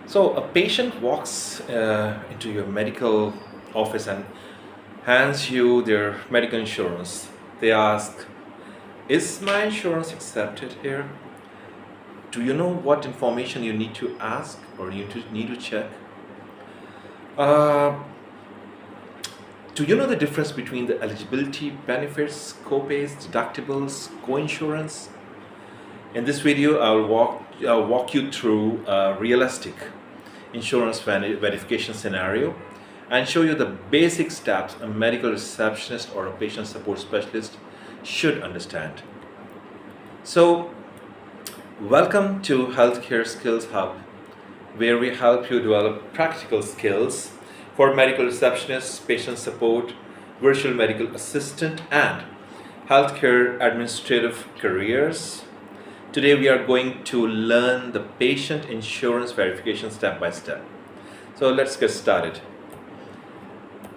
So a patient walks into your medical office and hands you their medical insurance. They ask, "Is my insurance accepted here?" Do you know what information you need to ask or need to check? Uh, do you know the difference between the eligibility, benefits, copays, deductibles, coinsurance? In this video, I'll walk you through a realistic insurance verification scenario and show you the basic steps a medical receptionist or a patient support specialist should understand. So, welcome to Healthcare Skills Hub, where we help you develop practical skills for medical receptionists, patient support, virtual medical assistant, and healthcare administrative careers. Today we are going to learn the patient insurance verification step by step. So let's get started.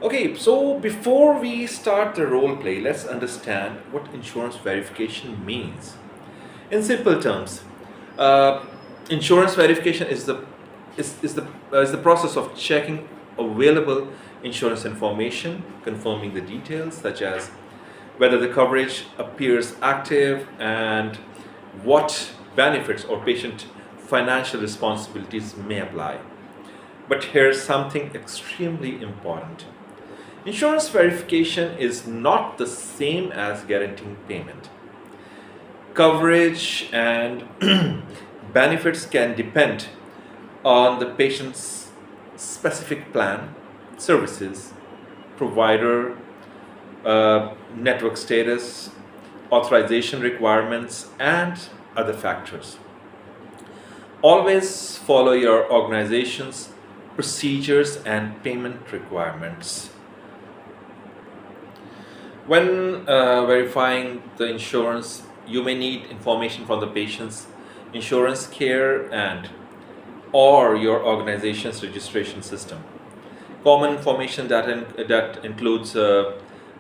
Okay, so before we start the role play, let's understand what insurance verification means. In simple terms, insurance verification is the process of checking available insurance information, confirming the details such as whether the coverage appears active and what benefits or patient financial responsibilities may apply. But here's something extremely important. Insurance verification is not the same as guaranteeing payment. Coverage and benefits can depend on the patient's specific plan, services, provider, network status, authorization requirements, and other factors. Always follow your organization's procedures and payment requirements. When verifying the insurance, you may need information from the patient's insurance care and or your organization's registration system. Common information that includes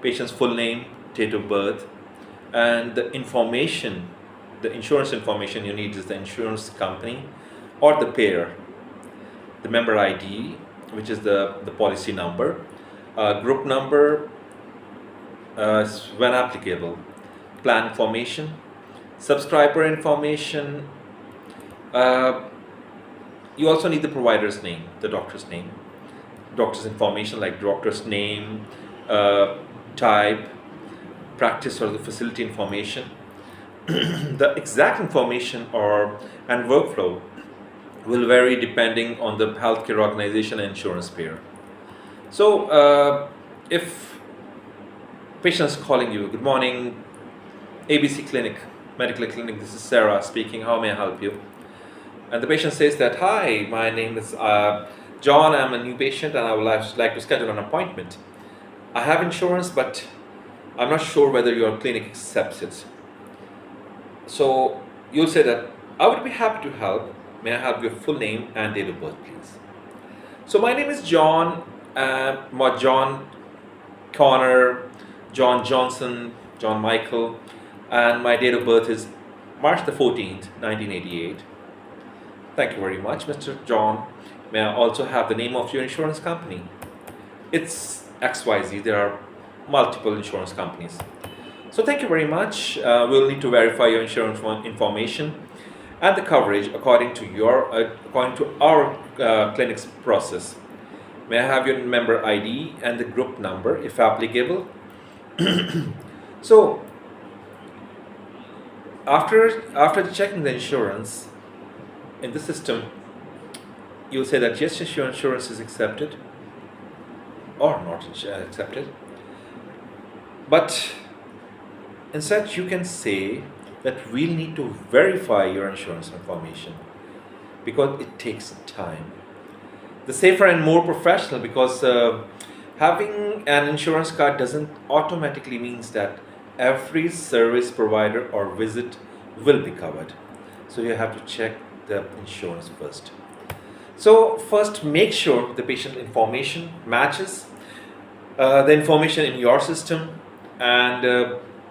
patient's full name, date of birth, and the insurance information you need is the insurance company or the payer, the member ID, which is the policy number, group number, when applicable, plan information, subscriber information. You also need the provider's name, the doctor's name, doctor's information like doctor's name, type, practice or the facility information. The exact information and workflow will vary depending on the healthcare organization and insurance payer. So if patient is calling you, "Good morning, ABC Clinic, Medical Clinic, this is Sarah speaking, how may I help you?" And the patient says that, "Hi, my name is John, I'm a new patient and I would like to schedule an appointment. I have insurance, but I'm not sure whether your clinic accepts it." So you'll say that, "I would be happy to help. May I have your full name and date of birth, please?" So my name is John, John Connor, John Johnson, John Michael, and my date of birth is March the 14th, 1988. "Thank you very much, Mr. John. May I also have the name of your insurance company?" "It's XYZ. There are multiple insurance companies." "So thank you very much. We'll need to verify your insurance information and the coverage according to our clinic's process. May I have your member ID and the group number if applicable?" So after checking the insurance in the system, you'll say that yes, your insurance is accepted or not accepted. But instead, you can say that we'll need to verify your insurance information because it takes time. The safer and more professional, because having an insurance card doesn't automatically means that every service provider or visit will be covered. So you have to check the insurance first. So first, make sure the patient information matches the information in your system and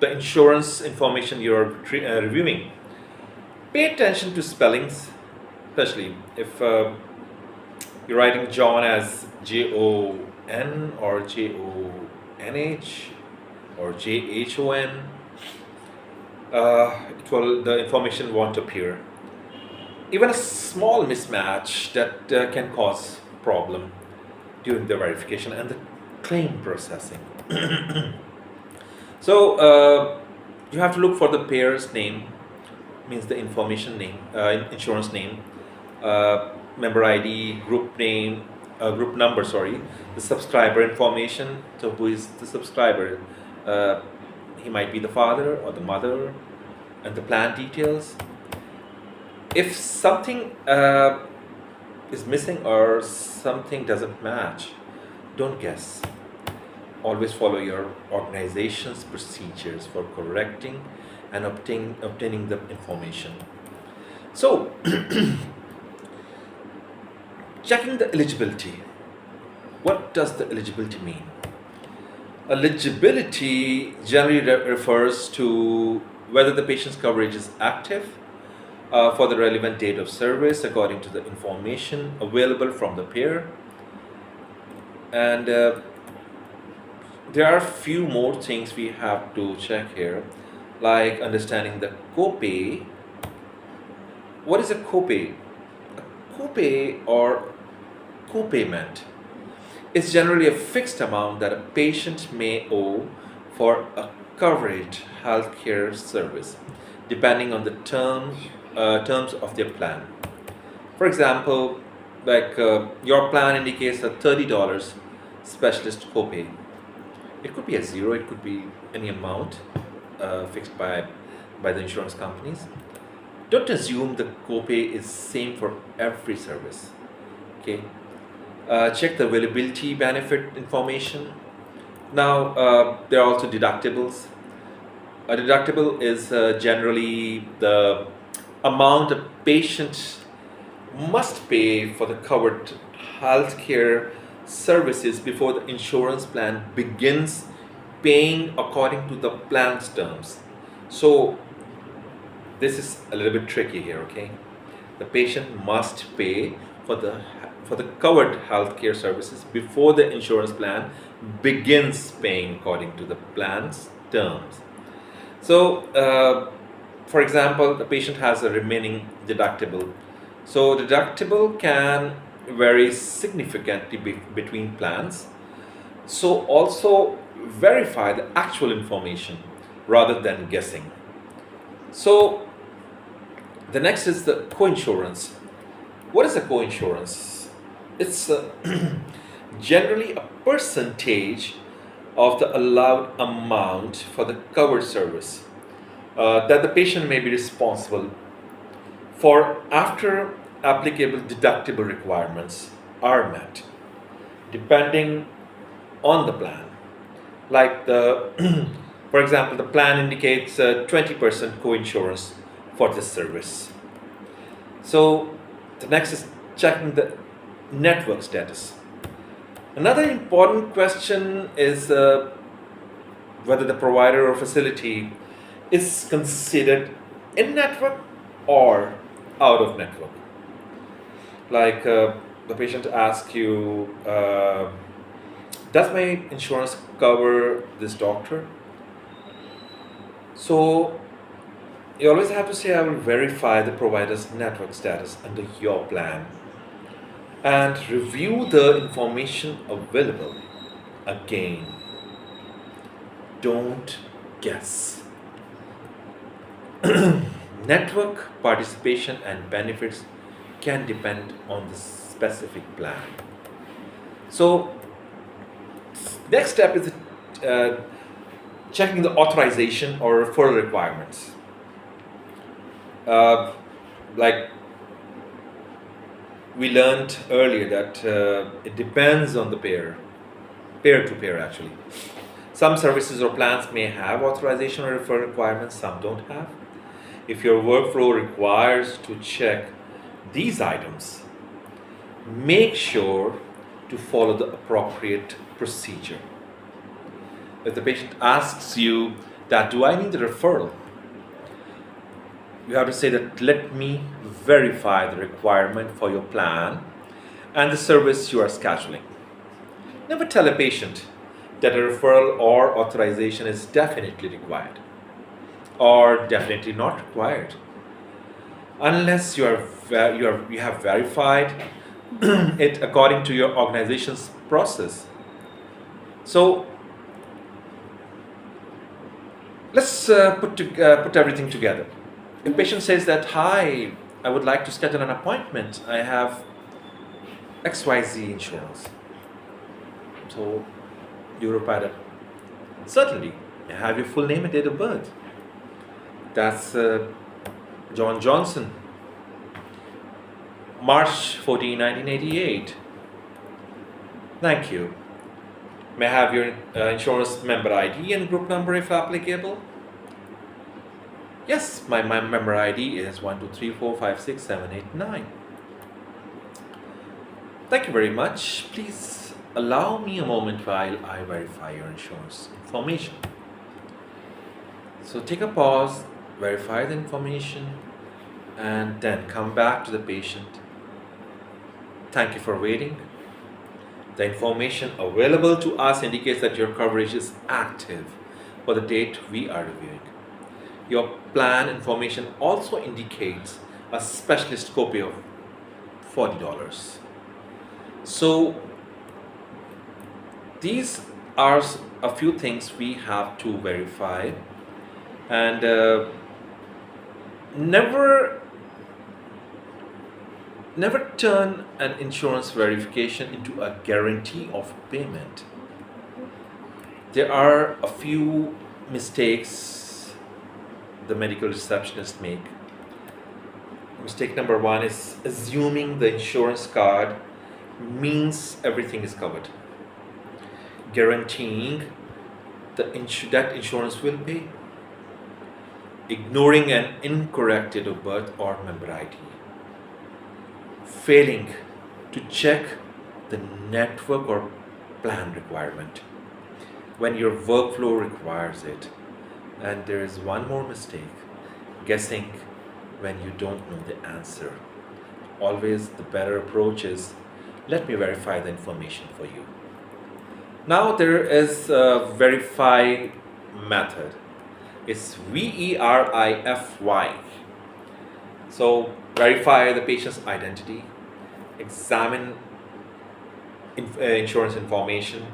the insurance information you're reviewing. Pay attention to spellings, especially if You're writing John as Jon or Jonh or Jhon. The information won't appear. Even a small mismatch that can cause problem during the verification and the claim processing. So you have to look for the payer's name, means the information name, insurance name, member ID, group number, sorry, the subscriber information. So who is the subscriber? He might be the father or the mother, and the plan details. If something is missing or something doesn't match, don't guess. Always follow your organization's procedures for correcting and obtaining the information. So, checking the eligibility. What does the eligibility mean? Eligibility generally refers to whether the patient's coverage is active for the relevant date of service according to the information available from the payer. And there are a few more things we have to check here, like understanding the copay. What is a copay? A copay or copayment is generally a fixed amount that a patient may owe for a covered healthcare service, depending on the terms of their plan. For example, like your plan indicates a $30 specialist copay. It could be a zero, it could be any amount fixed by the insurance companies. Don't assume the copay is same for every service. Okay. Check the availability benefit information. Now there are also deductibles. A deductible is generally the amount a patient must pay for the covered healthcare services before the insurance plan begins paying according to the plan's terms. So this is a little bit tricky here, okay? The patient must pay for the covered healthcare services before the insurance plan begins paying according to the plan's terms. So, for example, the patient has a remaining deductible. So deductible can vary significantly between plans. So also verify the actual information rather than guessing. So the next is the coinsurance. What is a coinsurance? It's generally a percentage of the allowed amount for the covered service that the patient may be responsible for after applicable deductible requirements are met, depending on the plan. Like for example, the plan indicates 20% coinsurance for this service. So the next is checking the network status. Another important question is whether the provider or facility is considered in network or out of network. Like the patient asks you, does my insurance cover this doctor? So you always have to say, I will verify the provider's network status under your plan and review the information available. Again, don't guess. Network participation and benefits can depend on the specific plan. So next step is checking the authorization or referral requirements. Like we learned earlier that it depends on the payer to payer actually. Some services or plans may have authorization or referral requirements, some don't have. If your workflow requires to check these items, make sure to follow the appropriate procedure. If the patient asks you that, do I need a referral? You have to say that, let me verify the requirement for your plan and the service you are scheduling. Never tell a patient that a referral or authorization is definitely required or definitely not required unless you have verified it according to your organization's process. So let's put everything together. If patient says that, hi, I would like to schedule an appointment, I have XYZ insurance. So you reply that, certainly, may I have your full name and date of birth? That's John Johnson, March 14, 1988. Thank you. May I have your insurance member ID and group number if applicable? Yes, my member ID is 123456789. Thank you very much. Please allow me a moment while I verify your insurance information. So take a pause, verify the information, and then come back to the patient. Thank you for waiting. The information available to us indicates that your coverage is active for the date we are reviewing. Your plan information also indicates a specialist copay of $40. So these are a few things we have to verify, and never turn an insurance verification into a guarantee of payment. There are a few mistakes the medical receptionists make. Mistake number one is assuming the insurance card means everything is covered, guaranteeing that insurance will pay, ignoring an incorrect date of birth or member ID, failing to check the network or plan requirement when your workflow requires it. And there is one more mistake, guessing when you don't know the answer. Always the better approach is, let me verify the information for you. Now there is a verify method. It's VERIFY. So verify the patient's identity, examine insurance information,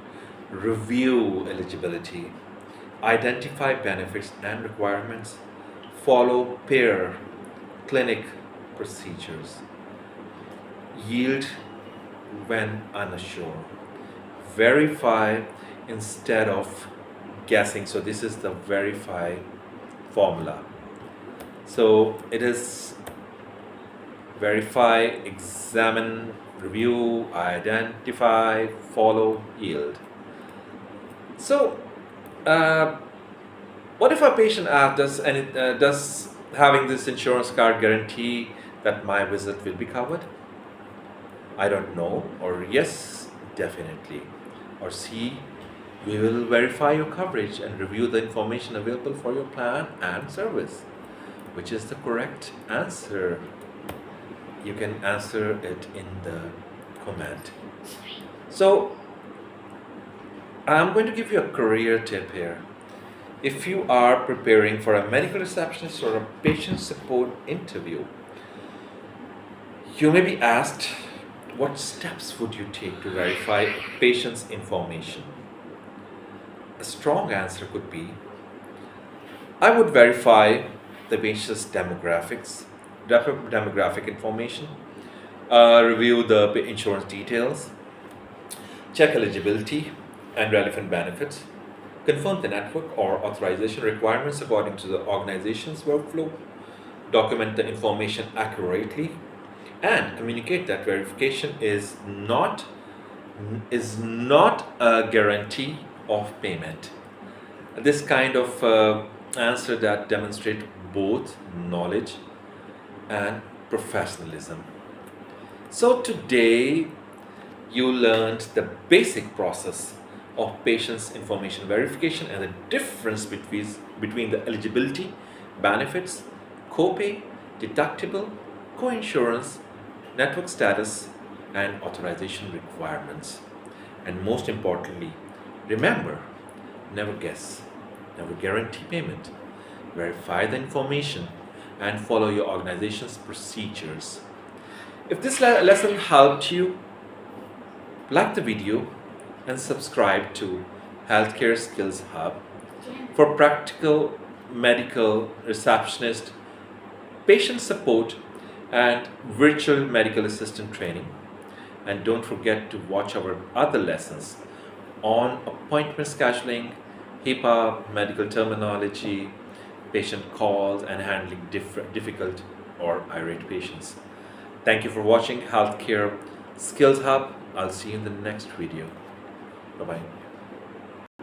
review eligibility, identify benefits and requirements, follow payer clinic procedures, yield when unsure, verify instead of guessing. So this is the verify formula. So it is verify, examine, review, identify, follow, yield. So what if a patient does having this insurance card guarantee that my visit will be covered? I don't know, or yes, definitely, or C, we will verify your coverage and review the information available for your plan and service. Which is the correct answer? You can answer it in the comment. So I'm going to give you a career tip here. If you are preparing for a medical receptionist or a patient support interview, you may be asked, what steps would you take to verify a patient's information? A strong answer could be, I would verify the patient's demographic information, review the insurance details, check eligibility and relevant benefits, confirm the network or authorization requirements according to the organization's workflow, document the information accurately, and communicate that verification is not a guarantee of payment. This kind of answer that demonstrate both knowledge and professionalism. So today you learned the basic process of patient's information verification and the difference between the eligibility, benefits, copay, deductible, coinsurance, network status, and authorization requirements. And most importantly, remember, never guess, never guarantee payment. Verify the information and follow your organization's procedures. If this lesson helped you, like the video and subscribe to Healthcare Skills Hub for practical medical receptionist, patient support, and virtual medical assistant training. And don't forget to watch our other lessons on appointment scheduling, HIPAA, medical terminology, patient calls, and handling difficult or irate patients. Thank you for watching Healthcare Skills Hub. I'll see you in the next video. Bye-bye.